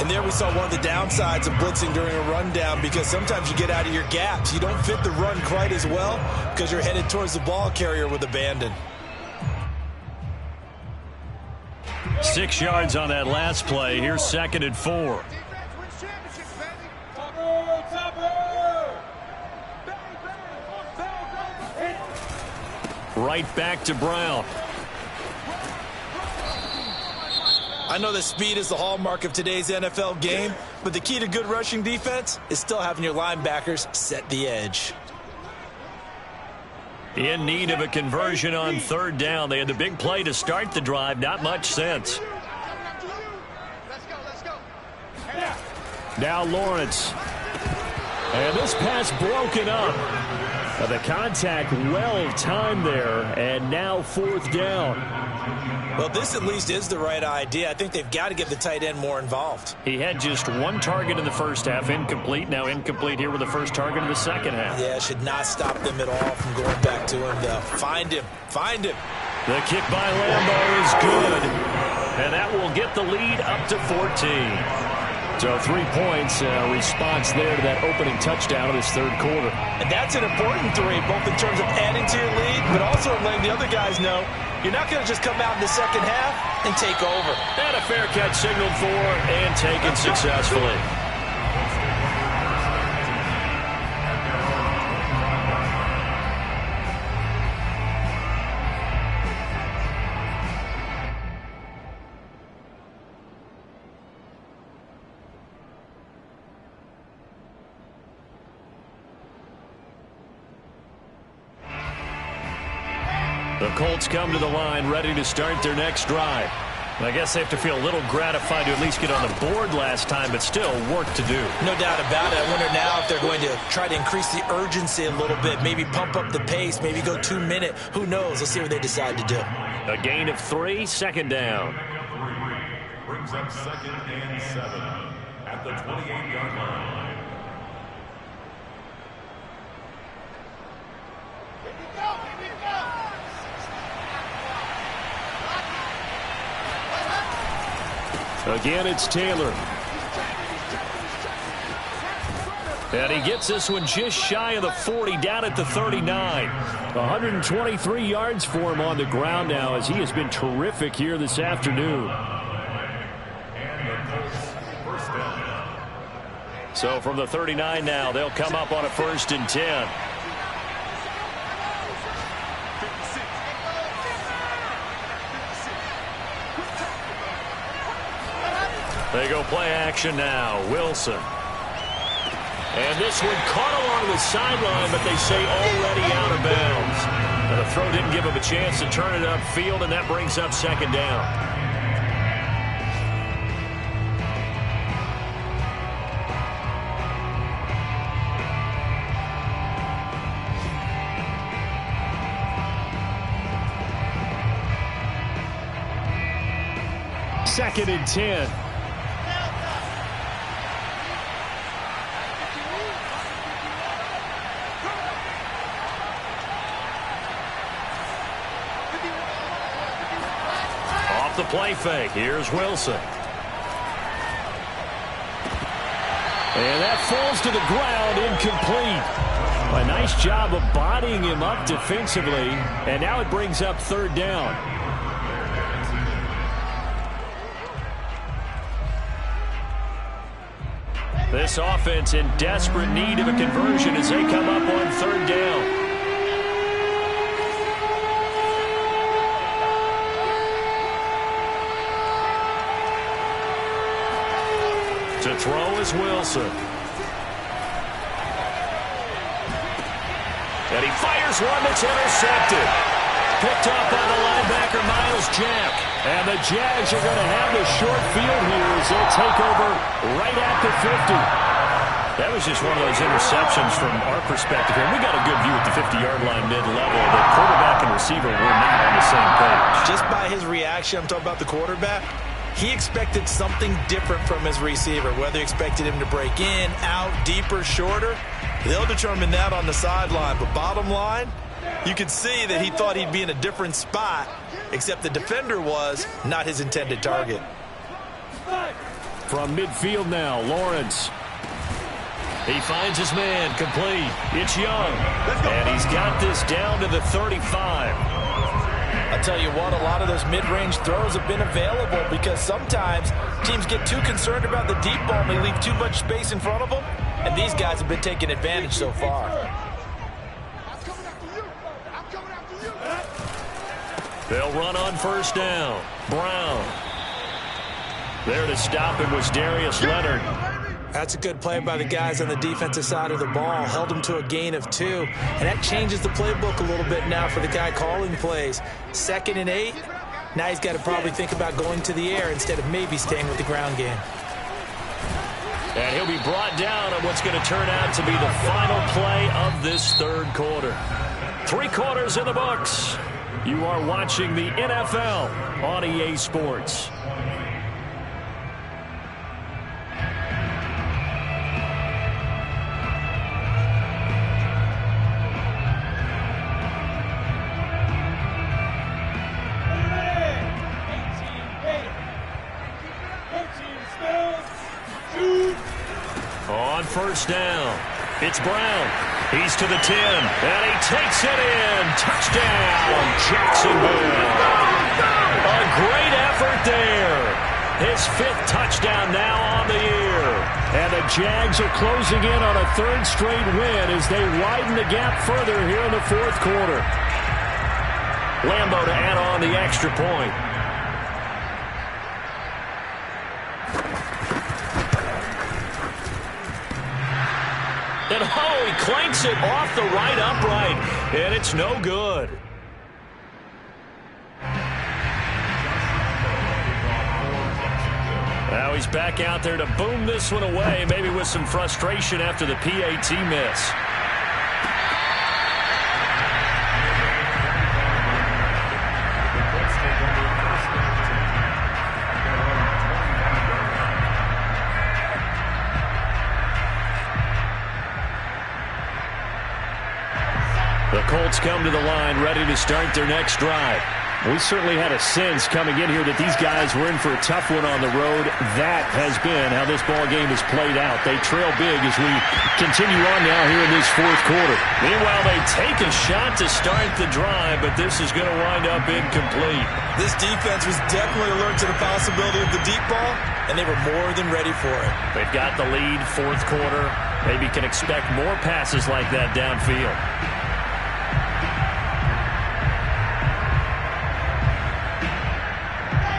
And there we saw one of the downsides of blitzing during a rundown, because sometimes you get out of your gaps. You don't fit the run quite as well because you're headed towards the ball carrier with abandon. 6 yards on that last play. Here's 2nd and 4. Right back to Brown. I know that speed is the hallmark of today's NFL game, but the key to good rushing defense is still having your linebackers set the edge. In need of a conversion on 3rd down. They had the big play to start the drive. Not much sense. Now Lawrence. And this pass broken up. The contact well timed there, and now 4th down. Well, this at least is the right idea. I think they've got to get the tight end more involved. He had just 1 target in the first half, incomplete. Now incomplete here with the first target in the second half. Yeah, should not stop them at all from going back to him, though. Find him. Find him. The kick by Lambeau is good. And that will get the lead up to 14. So 3 points, response there to that opening touchdown of this 3rd quarter. And that's an important 3, both in terms of adding to your lead, but also letting the other guys know you're not going to just come out in the second half and take over. And a fair catch signaled for and taken successfully. The Colts come to the line, ready to start their next drive. I guess they have to feel a little gratified to at least get on the board last time, but still work to do. No doubt about it. I wonder now if they're going to try to increase the urgency a little bit, maybe pump up the pace, maybe go 2-minute. Who knows? Let's see what they decide to do. A gain of 3, 2nd down. Brings up 2nd and 7 at the 28-yard line. Again, it's Taylor. And he gets this one just shy of the 40, down at the 39. 123 yards for him on the ground now, as he has been terrific here this afternoon. So from the 39 now, they'll come up on a 1st and 10. They go play action now. Wilson. And this one caught along the sideline, but they say already out of bounds. And the throw didn't give him a chance to turn it upfield, and that brings up 2nd down. Second and 10. Off the play fake. Here's Wilson. And that falls to the ground, incomplete. A nice job of bodying him up defensively. And now it brings up 3rd down. This offense in desperate need of a conversion as they come up on 3rd down. To throw is Wilson. And he fires one that's intercepted. Picked up by the linebacker, Miles Jack. And the Jags are going to have the short field here as they'll take over right at the 50. That was just one of those interceptions from our perspective here. We got a good view at the 50-yard line mid-level. The quarterback and receiver were not on the same page. Just by his reaction, I'm talking about the quarterback, he expected something different from his receiver. Whether he expected him to break in, out, deeper, shorter, they'll determine that on the sideline. But bottom line, you could see that he thought he'd be in a different spot, except the defender was not his intended target. From midfield now, Lawrence. He finds his man, complete. It's Young. And he's got this down to the 35. I'll tell you what, a lot of those mid-range throws have been available because sometimes teams get too concerned about the deep ball and they leave too much space in front of them, and these guys have been taking advantage so far. They'll run on 1st down. Brown. There to stop him was Darius Leonard. That's a good play by the guys on the defensive side of the ball. Held him to a gain of 2. And that changes the playbook a little bit now for the guy calling plays. 2nd and 8. Now he's got to probably think about going to the air instead of maybe staying with the ground game. And he'll be brought down on what's going to turn out to be the final play of this 3rd quarter. 3 quarters in the books. You are watching the NFL on EA Sports. On 1st down, it's Brown. He's to the 10, and he takes it in. Touchdown, Jacksonville. A great effort there. His 5th touchdown now on the year. And the Jags are closing in on a 3rd straight win as they widen the gap further here in the 4th quarter. Lambo to add on the extra point. And oh, he clanks it off the right upright, and it's no good. Now he's back out there to boom this one away, maybe with some frustration after the PAT miss. The Colts come to the line ready to start their next drive. We certainly had a sense coming in here that these guys were in for a tough one on the road. That has been how this ball game has played out. They trail big as we continue on now here in this 4th quarter. Meanwhile, they take a shot to start the drive, but this is going to wind up incomplete. This defense was definitely alert to the possibility of the deep ball, and they were more than ready for it. They've got the lead, fourth quarter. Maybe can expect more passes like that downfield.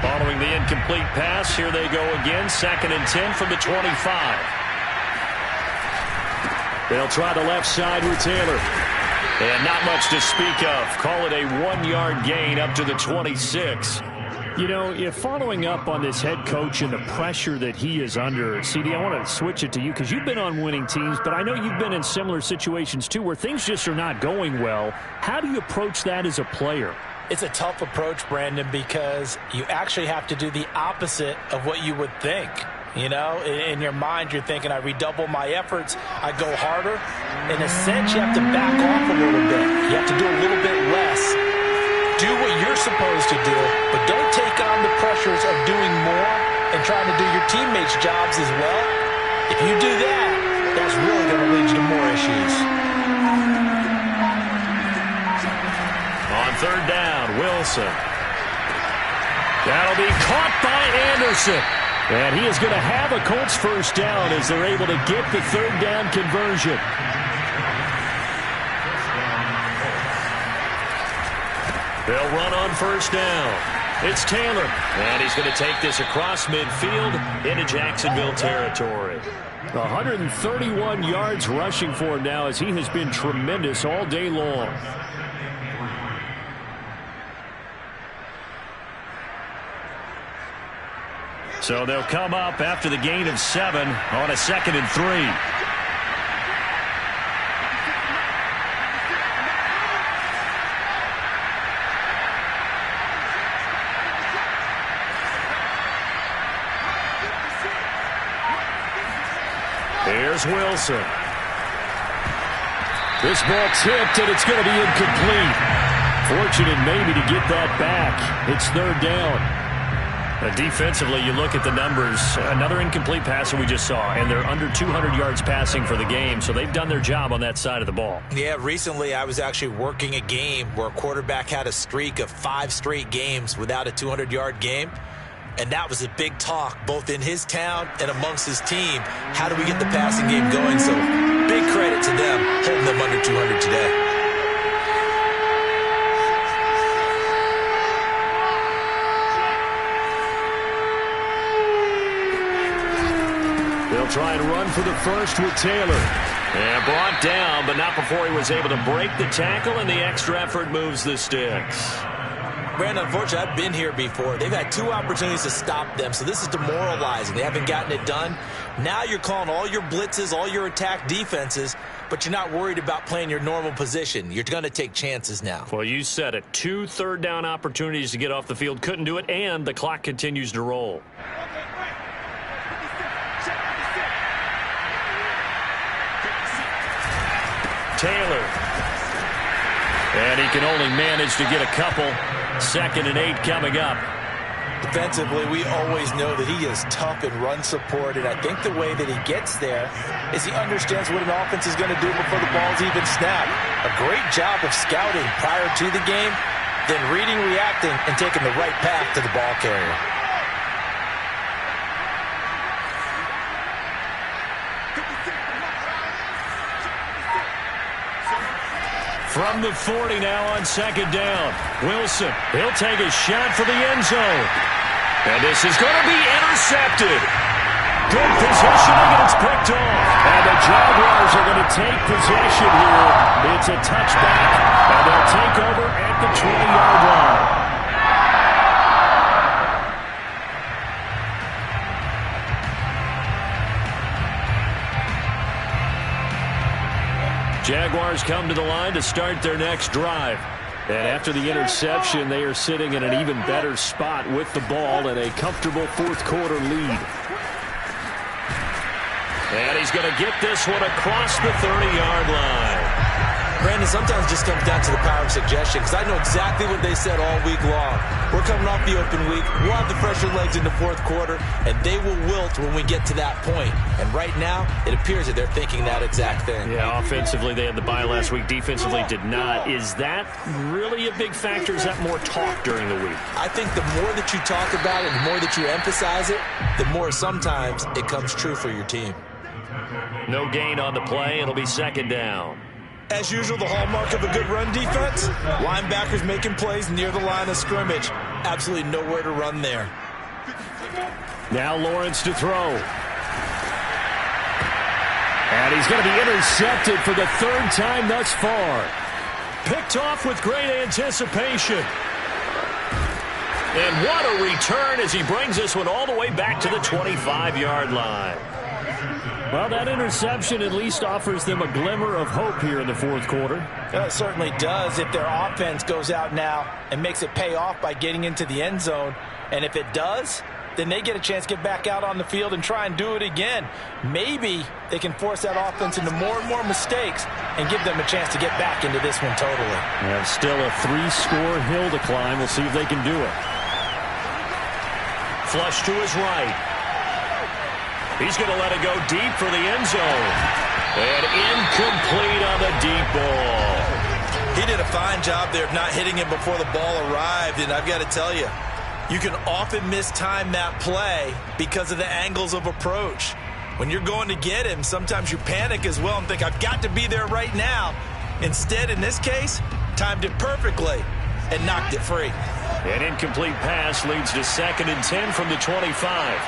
Following the incomplete pass, here they go again. 2nd and 10 from the 25. They'll try the left side with Taylor. And not much to speak of. Call it a 1-yard gain up to the 26. You know, if following up on this head coach and the pressure that he is under, CD, I want to switch it to you because you've been on winning teams, but I know you've been in similar situations too where things just are not going well. How do you approach that as a player? It's a tough approach, Brandon, because you actually have to do the opposite of what you would think. You know, in your mind, you're thinking, I redouble my efforts, I go harder. In a sense, you have to back off a little bit. You have to do a little bit less. Do what you're supposed to do, but don't take on the pressures of doing more and trying to do your teammates' jobs as well. If you do that, that's really going to lead you to more issues. On 3rd down, Wilson. That'll be caught by Anderson. And he is going to have a Colts first down as they're able to get the 3rd down conversion. They'll run on 1st down. It's Taylor. And he's going to take this across midfield into Jacksonville territory. 131 yards rushing for him now as he has been tremendous all day long. So they'll come up after the gain of 7 on a 2nd and 3. Here's Wilson. This ball tipped, and it's going to be incomplete. Fortunate maybe to get that back. It's 3rd down. Defensively, you look at the numbers. Another incomplete passer we just saw, and they're under 200 yards passing for the game, so they've done their job on that side of the ball. Yeah, recently I was actually working a game where a quarterback had a streak of 5 straight games without a 200-yard game, and that was a big talk both in his town and amongst his team. How do we get the passing game going? So big credit to them holding them under 200 today. They'll try and run for the first with Taylor. And brought down, but not before he was able to break the tackle, and the extra effort moves the sticks. Brandon, unfortunately, I've been here before. They've had 2 opportunities to stop them, so this is demoralizing. They haven't gotten it done. Now you're calling all your blitzes, all your attack defenses, but you're not worried about playing your normal position. You're going to take chances now. Well, you said it. 2 third-down opportunities to get off the field. Couldn't do it, and the clock continues to roll. Taylor. And he can only manage to get a couple. 2nd and 8 coming up. Defensively, we always know that he is tough in run support, and I think the way that he gets there is he understands what an offense is going to do before the ball's even snapped. A great job of scouting prior to the game, then reading, reacting, and taking the right path to the ball carrier. From the 40 now on 2nd down. Wilson, he'll take a shot for the end zone. And this is going to be intercepted. Good positioning, and it's picked off. And the Jaguars are going to take possession here. It's a touchback, and they'll take over at the 20-yard line. Jaguars come to the line to start their next drive. And after the interception, they are sitting in an even better spot with the ball and a comfortable 4th quarter lead. And he's going to get this one across the 30-yard line. Brandon, sometimes it just comes down to the power of suggestion, because I know exactly what they said all week long. We're coming off the open week. We'll have the fresher legs in the fourth quarter, and they will wilt when we get to that point. And right now, it appears that they're thinking that exact thing. Yeah, offensively, they had the bye last week. Defensively, did not. Is that really a big factor? Is that more talk during the week? I think the more that you talk about it, the more that you emphasize it, the more sometimes it comes true for your team. No gain on the play. It'll be second down. As usual, the hallmark of a good run defense, linebackers making plays near the line of scrimmage. Absolutely nowhere to run there. Now Lawrence to throw. And he's going to be intercepted for the third time thus far. Picked off with great anticipation. And what a return as he brings this one all the way back to the 25-yard line. Well, that interception at least offers them a glimmer of hope here in the fourth quarter. It certainly does if their offense goes out now and makes it pay off by getting into the end zone. And if it does, then they get a chance to get back out on the field and try and do it again. Maybe they can force that offense into more and more mistakes and give them a chance to get back into this one totally. And still a 3-score hill to climb. We'll see if they can do it. Flush to his right. He's going to let it go deep for the end zone. And incomplete on the deep ball. He did a fine job there of not hitting him before the ball arrived, and I've got to tell you, you can often mistime that play because of the angles of approach. When you're going to get him, sometimes you panic as well and think, I've got to be there right now. Instead, in this case, timed it perfectly and knocked it free. An incomplete pass leads to 2nd and 10 from the 25.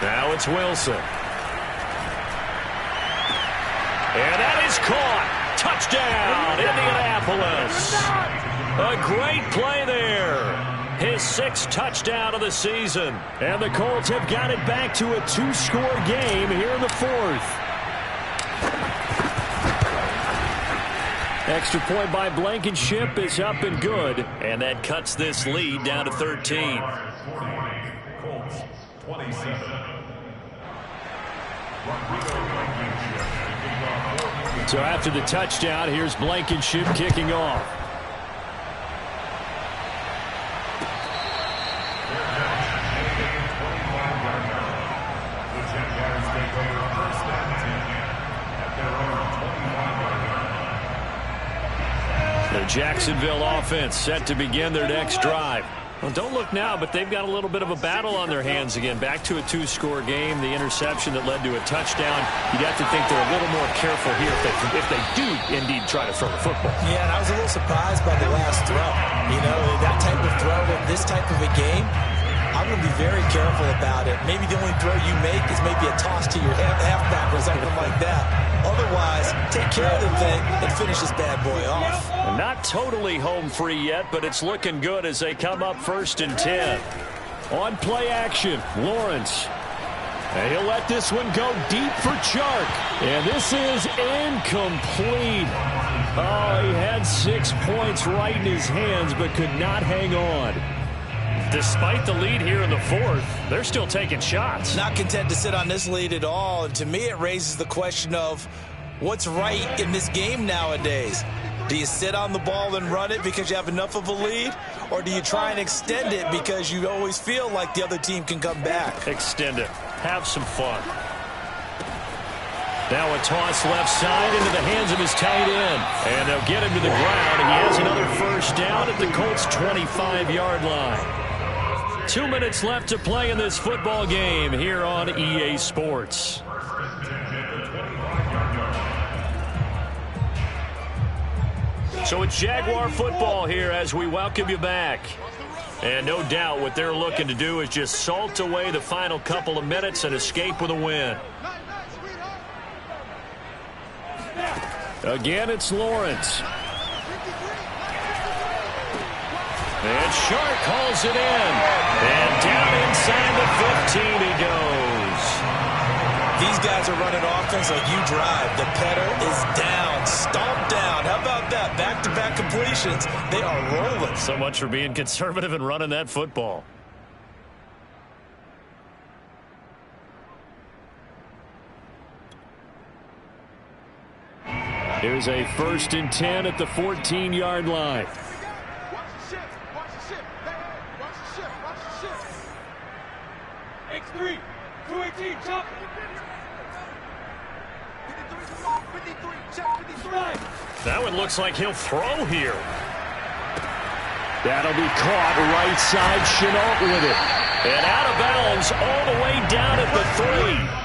Now it's Wilson. And that is caught. Touchdown, Indianapolis. A great play there. His 6th touchdown of the season. And the Colts have got it back to a 2-score game here in the fourth. Extra point by Blankenship is up and good. And that cuts this lead down to 13. Colts 27. So after the touchdown, here's Blankenship kicking off. The Jaguars take over 1st and 10 at their own 25-yard line. The Jacksonville offense set to begin their next drive. Well, don't look now, but they've got a little bit of a battle on their hands again. Back to a 2-score game. The interception that led to a touchdown. You'd have to think they're a little more careful here if they do indeed try to throw the football. Yeah, and I was a little surprised by the last throw. You know, that type of throw in this type of a game, I'm going to be very careful about it. Maybe the only throw you make is maybe a toss to your halfback or something like that. Otherwise, take care of the thing and finish this bad boy off. And not totally home free yet, but it's looking good as they come up 1st and 10. On play action, Lawrence. And he'll let this one go deep for Chark. And this is incomplete. Oh, he had 6 points right in his hands, but could not hang on. Despite the lead here in the fourth, they're still taking shots. Not content to sit on this lead at all. And to me, it raises the question of what's right in this game nowadays. Do you sit on the ball and run it because you have enough of a lead? Or do you try and extend it because you always feel like the other team can come back? Extend it. Have some fun. Now a toss left side into the hands of his tight end. And they'll get him to the ground. He has another 1st down at the Colts' 25-yard line. 2 minutes left to play in this football game here on EA Sports. So it's Jaguar football here as we welcome you back. And no doubt what they're looking to do is just salt away the final couple of minutes and escape with a win. Again, it's Lawrence. And Shark hauls it in. And down inside the 15 he goes. These guys are running offense like you drive. The pedal is down, stomped down. How about that? Back-to-back completions. They are rolling. So much for being conservative and running that football. Here's a 1st and 10 at the 14-yard line. Watch the shift. Watch the shift. Hey, watch the shift. Watch the shift. X3, 218, chop. 53, check 53. That one looks like he'll throw here. That'll be caught right side. Chenault with it. And out of bounds all the way down at the 3.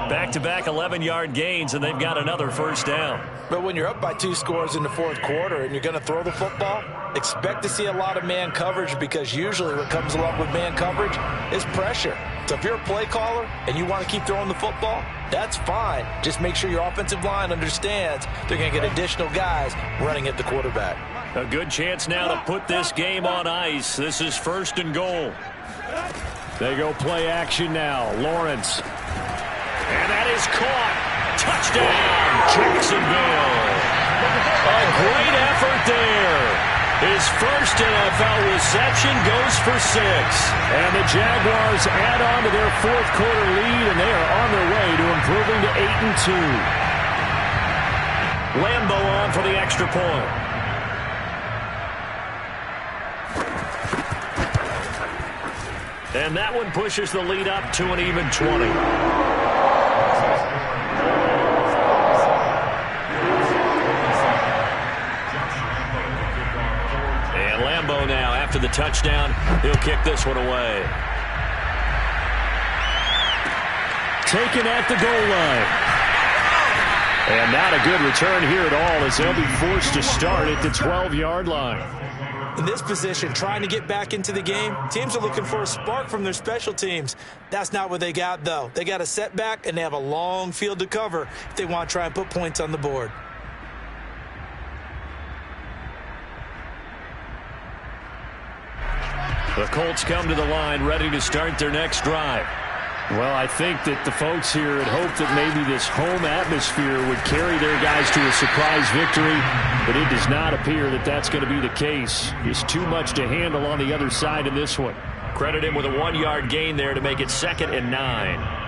Back-to-back 11-yard gains, and they've got another 1st down. But when you're up by 2 scores in the 4th quarter and you're going to throw the football, expect to see a lot of man coverage, because usually what comes along with man coverage is pressure. So if you're a play caller and you want to keep throwing the football, that's fine. Just make sure your offensive line understands they're going to get additional guys running at the quarterback. A good chance now to put this game on ice. This is 1st and goal. They go play action now. Lawrence. And that is caught. Touchdown, Jacksonville. A great effort there. His first NFL reception goes for 6. And the Jaguars add on to their 4th quarter lead, and they are on their way to improving to 8-2. Lambeau on for the extra point. And that one pushes the lead up to an even 20. Now, after the touchdown, he'll kick this one away. Taken at the goal line. And not a good return here at all, as they'll be forced to start at the 12-yard line. In this position, trying to get back into the game, teams are looking for a spark from their special teams. That's not what they got, though. They got a setback, and they have a long field to cover if they want to try and put points on the board. The Colts come to the line ready to start their next drive. Well, I think that the folks here had hoped that maybe this home atmosphere would carry their guys to a surprise victory, but it does not appear that that's going to be the case. Just too much to handle on the other side in this one. Credit him with a 1-yard gain there to make it 2nd and 9.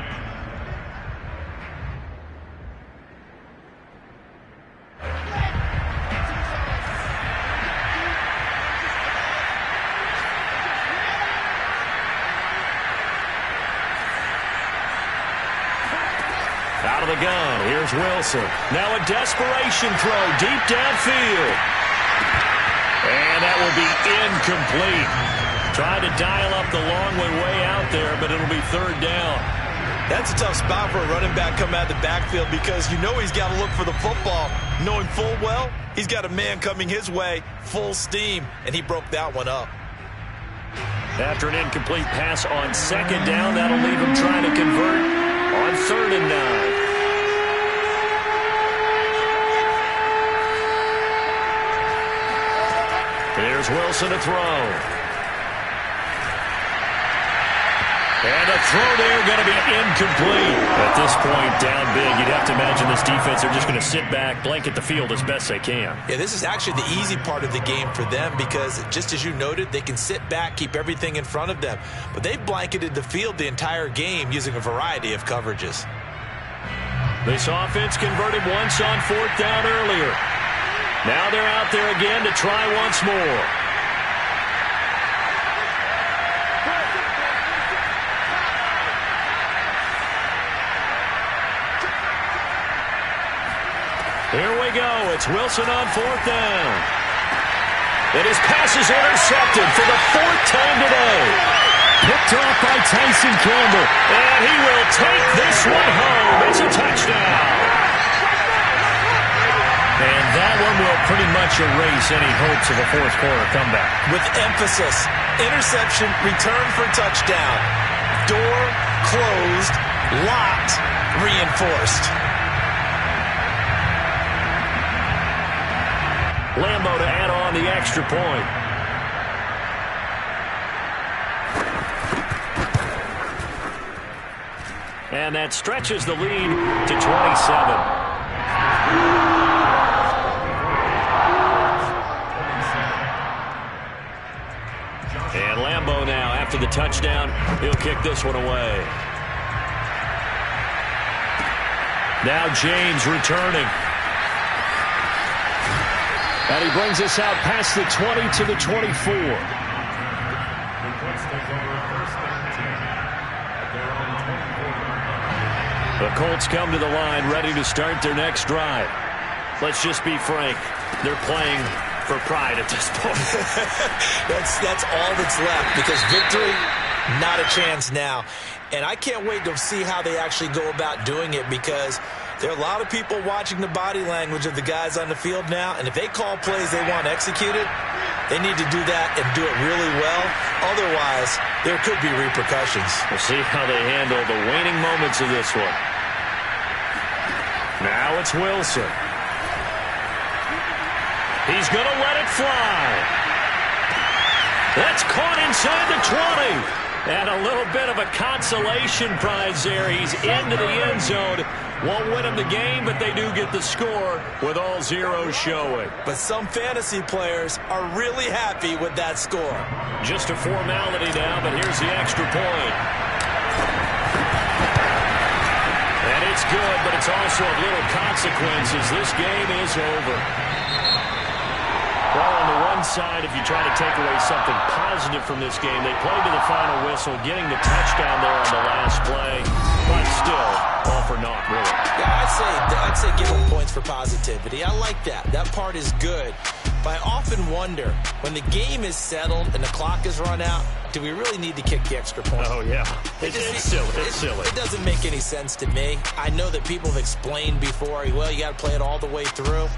Out of the gun, here's Wilson. Now a desperation throw deep downfield. And that will be incomplete. Trying to dial up the long way out there, but it'll be 3rd down. That's a tough spot for a running back coming out of the backfield, because you know he's got to look for the football, knowing full well he's got a man coming his way, full steam, and he broke that one up. After an incomplete pass on 2nd down, that'll leave him trying to convert on 3rd and 9. There's Wilson to throw. And a throw there going to be incomplete. At this point, down big, you'd have to imagine this defense are just going to sit back, blanket the field as best they can. Yeah, this is actually the easy part of the game for them, because just as you noted, they can sit back, keep everything in front of them. But they've blanketed the field the entire game using a variety of coverages. This offense converted once on 4th down earlier. Now they're out there again to try once more. Here we go. It's Wilson on 4th down. And his pass is intercepted for the 4th time today. Picked off by Tyson Campbell. And he will take this one home. It's a touchdown. And that one will pretty much erase any hopes of a 4th quarter comeback. With emphasis, interception, return for touchdown. Door closed, locked, reinforced. Lambeau to add on the extra point. And that stretches the lead to 27. And Lambeau now, after the touchdown, he'll kick this one away. Now James returning. And he brings us out past the 20 to the 24. The Colts take over first and 10 at their own 24. The Colts come to the line ready to start their next drive. Let's just be frank. They're playing for pride at this point. That's all that's left, because victory, not a chance now. And I can't wait to see how they actually go about doing it, because there are a lot of people watching the body language of the guys on the field now, and if they call plays they want executed, they need to do that and do it really well. Otherwise, there could be repercussions. We'll see how they handle the waning moments of this one. Now it's Wilson. He's going to let it fly. That's caught inside the 20. And a little bit of a consolation prize there. He's into the end zone. Won't win him the game, but they do get the score with all zeros showing. But some fantasy players are really happy with that score. Just a formality now, but here's the extra point. And it's good, but it's also of little consequences. This game is over. Well, on the one side, if you try to take away something positive from this game, they played to the final whistle, getting the touchdown there on the last play, but still, all for naught, really. Yeah, I'd say give them points for positivity. I like that. That part is good. But I often wonder, when the game is settled and the clock is run out, do we really need to kick the extra point? Oh, yeah. It's silly. It's silly. It doesn't make any sense to me. I know that people have explained before, well, you got to play it all the way through.